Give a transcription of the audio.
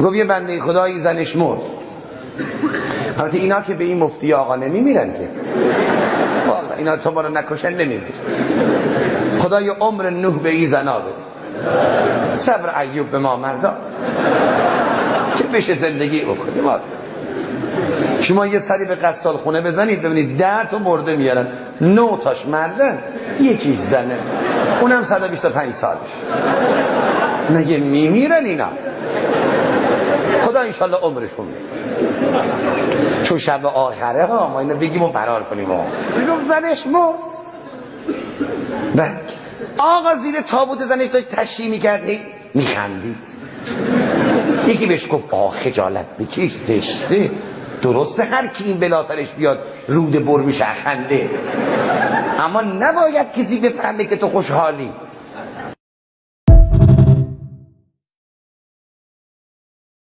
گفت یه بنده خدایی زنش مرد. البته اینا که به این مفتی آقا نمیمیرن که، والا اینا تو ما رو نکشن نمیمیر. خدای عمر نوح به این زنا بده، صبر ایوب به ما مردا که بشه زندگی بکنیم. شما یه سری به قصال خونه بزنید ببینید 10 تا مرده میارن، 9 تاش مردن، یکیش زنه، اونم 125 سالش. نگه میمیرن اینا، خدا انشالله عمرشون بده. چون شب آخره ها ما اینو بگیم و فرار کنیم. بگم زنش مرد. بعد آقا زیر تابوت زنش داشت تشریح میکرد، میخندید. یکی بهش گفت خجالت بکش، زشته. درسته هر کی این بلا سرش بیاد رود بر میشه خنده، اما نباید کسی بفهمه که تو خوشحالی.